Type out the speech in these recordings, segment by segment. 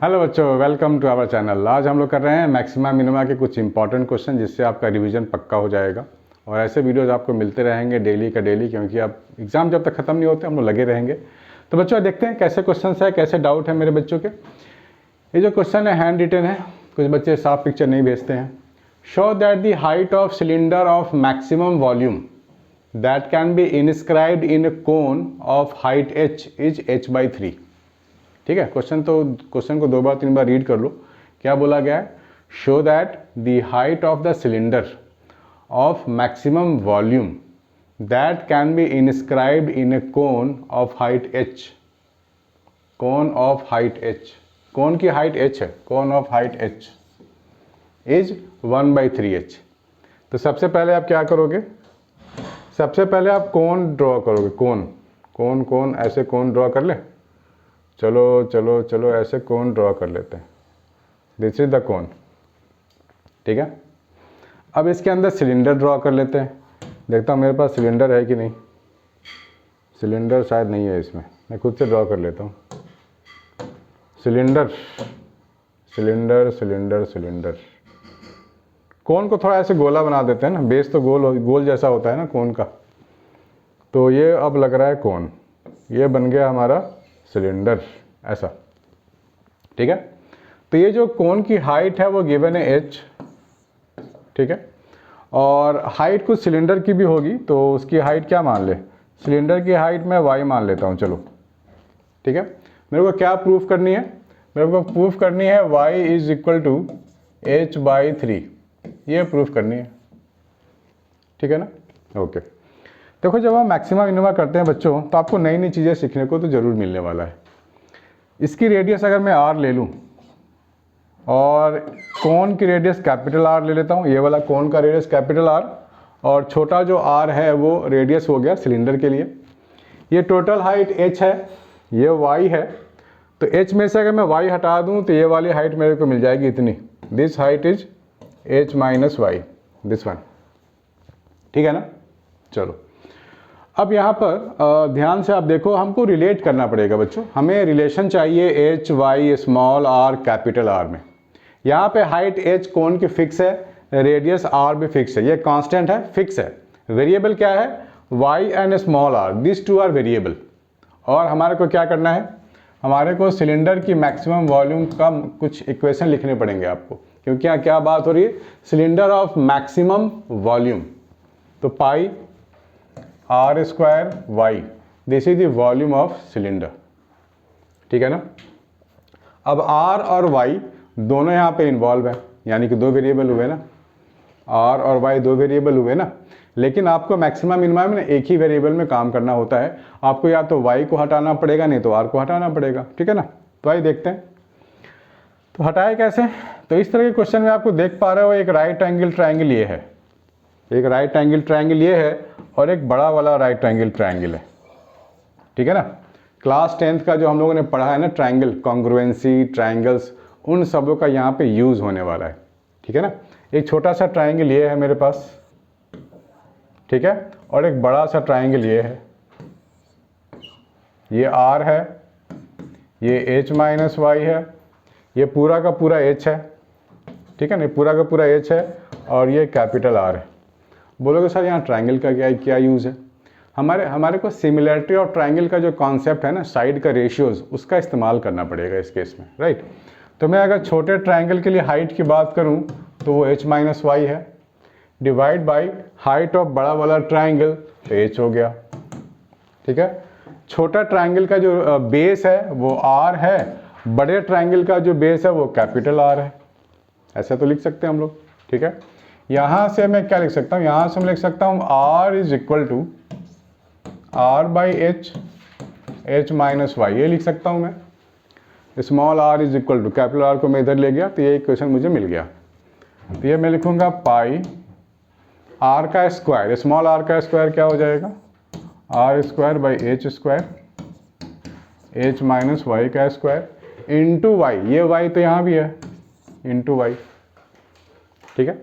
Hello बच्चों, welcome to our channel. आज हम लोग कर रहे हैं मैक्सिमा मिनिमा के कुछ इंपॉर्टेंट क्वेश्चन जिससे आपका रिवीजन पक्का हो जाएगा। और ऐसे वीडियोस आपको मिलते रहेंगे डेली का डेली, क्योंकि अब एग्ज़ाम जब तक ख़त्म नहीं होते हम लोग लगे रहेंगे। तो बच्चों देखते हैं कैसे क्वेश्चन है, कैसे डाउट है मेरे बच्चों के। ये जो क्वेश्चन है हैंड रिटन है, कुछ बच्चे साफ पिक्चर नहीं भेजते हैं। Show that the height of cylinder of maximum volume that can be inscribed in a cone of height h is h/3। ठीक है, क्वेश्चन को 2 बार 3 बार रीड कर लो। क्या बोला गया है? Show that the height of the cylinder of maximum volume that can be inscribed in A cone of height h। Cone of height h, कोन की height h है, cone of height h is 1/3h। तो सबसे पहले आप क्या करोगे? सबसे पहले आप कोन ड्रॉ करोगे। कोन ऐसे कोन ड्रॉ कर ले। चलो चलो चलो ऐसे कोन ड्रॉ कर लेते हैं। This is the cone. ठीक है, अब इसके अंदर सिलेंडर ड्रॉ कर लेते हैं। देखता हूँ मेरे पास सिलेंडर है कि नहीं। सिलेंडर शायद नहीं है इसमें, मैं खुद से ड्रॉ कर लेता हूँ। सिलेंडर सिलेंडर सिलेंडर सिलेंडर कोन को थोड़ा ऐसे गोला बना देते हैं ना, बेस तो गोल जैसा होता है ना कोन का। तो ये अब लग रहा है कोन, ये बन गया हमारा सिलेंडर ऐसा। ठीक है, तो ये जो कोन की हाइट है वो गिवन है h। ठीक है, और हाइट कुछ सिलेंडर की भी होगी, तो उसकी हाइट क्या मान ले? सिलेंडर की हाइट मैं y मान लेता हूँ। चलो ठीक है, मेरे को क्या प्रूफ करनी है? मेरे को प्रूफ करनी है y is equal to h/3। ये प्रूफ करनी है। ठीक है ना, ओके। देखो, जब हम मैक्सिमा मिनिमा करते हैं बच्चों, तो आपको नई नई चीज़ें सीखने को तो ज़रूर मिलने वाला है। इसकी रेडियस अगर मैं r ले लूँ और कोन की रेडियस कैपिटल R ले लेता हूँ, ये वाला कोन का रेडियस कैपिटल R, और छोटा जो r है वो रेडियस हो गया सिलेंडर के लिए। ये टोटल हाइट h है, ये y है। तो h में से अगर मैं y हटा दूँ तो ये वाली हाइट मेरे को मिल जाएगी इतनी। This height is h - y, this one. ठीक है ना। चलो, अब यहाँ पर ध्यान से आप देखो, हमको रिलेट करना पड़ेगा बच्चों। हमें रिलेशन चाहिए h y small r capital R में। यहाँ पे हाइट h कोन की फिक्स है, रेडियस r भी फिक्स है, ये कांस्टेंट है, फिक्स है। वेरिएबल क्या है? y and small r, this two are variable. और हमारे को क्या करना है? हमारे को सिलेंडर की मैक्सिमम वॉल्यूम का कुछ इक्वेशन लिखने पड़ेंगे आपको, क्योंकि यहाँ क्या बात हो रही है? Cylinder of maximum volume. तो पाई r² y, this is the volume of cylinder. ठीक है ना। अब r और y दोनों यहाँ पे इन्वॉल्व है, यानी कि 2 वेरिएबल हुए ना। r और y 2 वेरिएबल हुए ना। लेकिन आपको मैक्सिमा मिनिमा में एक ही वेरिएबल में काम करना होता है। आपको या तो y को हटाना पड़ेगा, नहीं तो r को हटाना पड़ेगा। ठीक है ना। तो आइए देखते हैं तो हटाए कैसे। तो इस तरह के क्वेश्चन में आपको देख पा रहे हो, एक राइट एंगल ट्राइंगल ये है, एक राइट एंगल ट्राइंगल ये है, और एक बड़ा वाला राइट एंगल ट्राइंगल है। ठीक है ना। क्लास 10th का जो हम लोगों ने पढ़ा है ना, ट्राइंगल, कॉन्ग्रुएंसी, ट्राइंगल्स, उन सबों का यहाँ पे यूज़ होने वाला है। ठीक है ना। एक छोटा सा ट्राइंगल ये है मेरे पास, ठीक है, और एक बड़ा सा ट्राइंगल ये है। ये r है, ये h - y है, ये पूरा का पूरा h है। ठीक है ना, पूरा का पूरा h है, और ये कैपिटल R है। बोलोगे सर यहाँ ट्राइंगल का क्या यूज़ है? हमारे को सिमिलरिटी और ट्राइंगल का जो कॉन्सेप्ट है ना, साइड का रेशियोज, उसका इस्तेमाल करना पड़ेगा इस केस में, राइट। तो मैं अगर छोटे ट्राइंगल के लिए हाइट की बात करूँ तो वो h - y है, डिवाइड बाई हाइट ऑफ बड़ा वाला ट्राइंगल, तो h हो गया। ठीक है, छोटा ट्राइंगल का जो बेस है वो r है, बड़े ट्राइंगल का जो बेस है वो कैपिटल R है। ऐसा तो लिख सकते हैं हम लोग। ठीक है, यहाँ से मैं क्या लिख सकता हूँ? यहाँ से मैं लिख सकता हूँ r is equal to r/h, h - y, ये लिख सकता हूँ मैं। Small r is equal to, capital R को मैं इधर ले गया तो ये इक्वेशन मुझे मिल गया। तो ये मैं लिखूँगा पाई r का स्क्वायर, स्मॉल r का स्क्वायर क्या हो जाएगा? r² h², h - y का स्क्वायर इंटू y, ये y तो यहाँ भी है, इंटू y। ठीक है,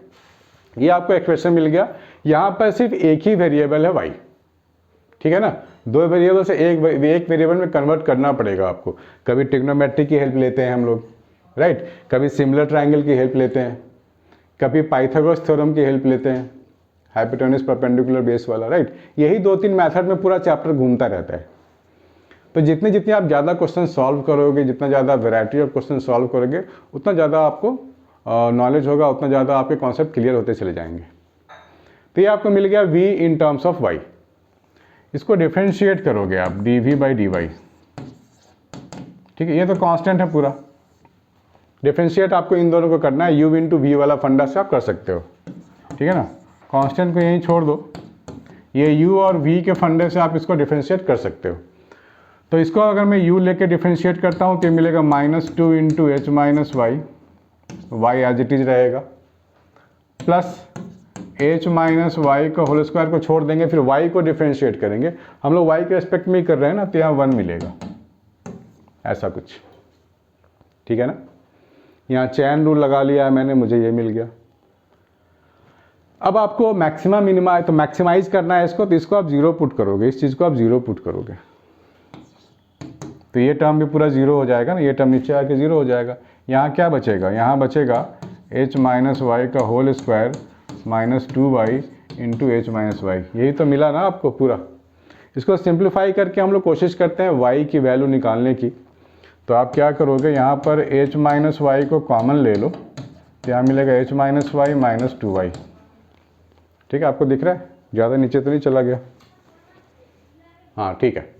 ये आपको एक्सप्रेशन मिल गया। यहाँ पर सिर्फ एक ही वेरिएबल है y। ठीक है ना, 2 वेरिएबल से एक वेरिएबल में कन्वर्ट करना पड़ेगा आपको। कभी ट्रिग्नोमेट्री की हेल्प लेते हैं हम लोग, राइट। कभी सिमिलर ट्रायंगल की हेल्प लेते हैं, कभी पाइथागोरस थ्योरम की हेल्प लेते हैं, हाइपोटेन्यूज परपेंडिकुलर बेस वाला, राइट। यही 2-3 मेथड में पूरा चैप्टर घूमता रहता है। तो जितने जितने आप ज़्यादा क्वेश्चन सॉल्व करोगे, जितना ज़्यादा वैरायटी ऑफ क्वेश्चन सॉल्व करोगे, उतना ज़्यादा आपको नॉलेज होगा, उतना ज़्यादा आपके कॉन्सेप्ट क्लियर होते चले जाएंगे। तो ये आपको मिल गया v in terms of y। इसको डिफ्रेंशिएट करोगे आप dv/dy, ठीक है। ये तो कांस्टेंट है पूरा। डिफ्रेंशिएट आपको इन दोनों को करना है, u इंटू v वाला फंडा से आप कर सकते हो, ठीक है ना। कांस्टेंट को यहीं छोड़ दो, ये u और v के फंडे से आप इसको डिफ्रेंशिएट कर सकते हो। तो इसको अगर मैं u लेके डिफ्रेंशिएट करता हूँ तो ये मिलेगा -2 into h minus y, y as it is रहेगा, प्लस h माइनस वाई का होल स्क्वायर को छोड़ देंगे, फिर y को डिफ्रेंशिएट करेंगे। हम लोग y के रेस्पेक्ट में ही कर रहे हैं ना, तो यहाँ 1 मिलेगा, ऐसा कुछ, ठीक है ना। यहाँ चैन रूल लगा लिया है मैंने, मुझे ये मिल गया। अब आपको मैक्सिमा मिनिमा है, तो मैक्सिमाइज करना है इसको, तो इसको आप 0 पुट करोगे, इस चीज़ को आप 0 पुट करोगे, तो ये टर्म भी पूरा 0 हो जाएगा ना, ये टर्म नीचे आके 0 हो जाएगा। यहाँ क्या बचेगा, यहाँ बचेगा h माइनस वाई का whole square -2y into h minus y. यही तो मिला ना आपको पूरा। इसको सिंप्लीफाई करके हम लोग कोशिश करते हैं y की वैल्यू निकालने की। तो आप क्या करोगे, यहाँ पर h माइनस वाई को कॉमन ले लो, तो यहाँ मिलेगा h माइनस वाई -2y, ठीक है। आपको दिख रहा है, ज़्यादा नीचे तो नहीं चला गया, हाँ ठीक है।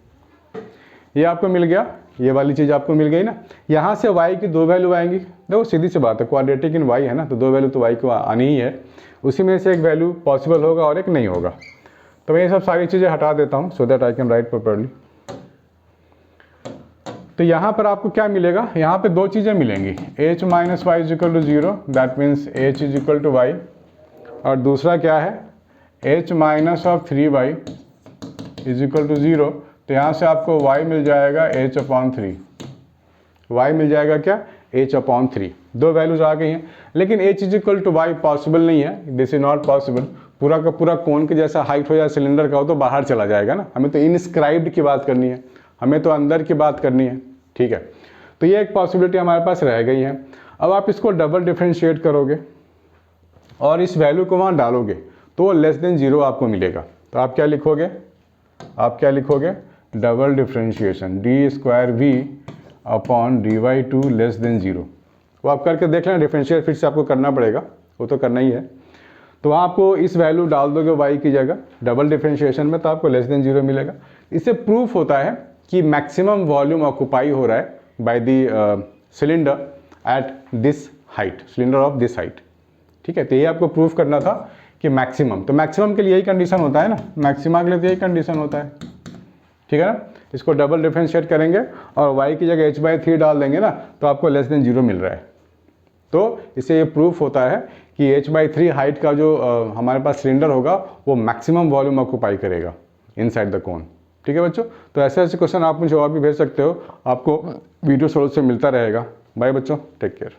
ये आपको मिल गया, ये वाली चीज़ आपको मिल गई ना। यहाँ से y की 2 वैल्यू आएंगी, देखो सीधी सी बात है, क्वाड्रेटिक इन y है ना, तो 2 वैल्यू तो y को आनी ही है, उसी में से एक वैल्यू पॉसिबल होगा और एक नहीं होगा। तो मैं ये सब सारी चीज़ें हटा देता हूँ so that I can write properly. तो यहाँ पर आपको क्या मिलेगा, यहाँ पे 2 चीज़ें मिलेंगी, h minus y is equal to 0, that means h is equal to y, और दूसरा क्या है h minus of 3y is equal to 0। तो यहाँ से आपको y मिल जाएगा h/3, y मिल जाएगा क्या, h/3। 2 वैल्यूज आ गई हैं, लेकिन h is equal to y possible नहीं है, दिस इज नॉट पॉसिबल। पूरा का पूरा कोन के जैसा हाइट हो या सिलेंडर का हो तो बाहर चला जाएगा ना, हमें तो इनस्क्राइब्ड की बात करनी है, हमें तो अंदर की बात करनी है, ठीक है। तो ये एक पॉसिबिलिटी हमारे पास रह गई है। अब आप इसको डबल डिफ्रेंशिएट करोगे और इस वैल्यू को वहाँ डालोगे तो लेस देन 0 आपको मिलेगा। तो आप क्या लिखोगे, आप क्या लिखोगे, double differentiation d²v/dy2 less than 0। वो आप करके देख लेना, डिफ्रेंशिएट फिर से आपको करना पड़ेगा, वो तो करना ही है। तो आपको इस वैल्यू डाल दोगे y की जगह डबल डिफ्रेंशिएशन में, तो आपको लेस देन 0 मिलेगा। इससे प्रूफ होता है कि मैक्सिमम वॉल्यूम ऑक्यूपाई हो रहा है by the cylinder at this height, cylinder of this height, ठीक है। तो ये आपको प्रूफ करना था कि मैक्सिमम, तो मैक्सिमम के लिए यही कंडीशन होता है ना, मैक्सिमा के लिए तो यही कंडीशन होता है, ठीक है ना। इसको डबल डिफ्रेंशिएट करेंगे और y की जगह h/3 डाल देंगे ना, तो आपको लेस देन 0 मिल रहा है। तो इससे ये प्रूफ होता है कि h/3 हाइट का जो हमारे पास सिलेंडर होगा वो मैक्सिमम वॉल्यूम ऑक्यूपाई करेगा इनसाइड द कोन, ठीक है बच्चों। तो ऐसे ऐसे क्वेश्चन आप मुझे और भी भेज सकते हो, आपको वीडियो सोल्व से मिलता रहेगा। बाय बच्चों, टेक केयर।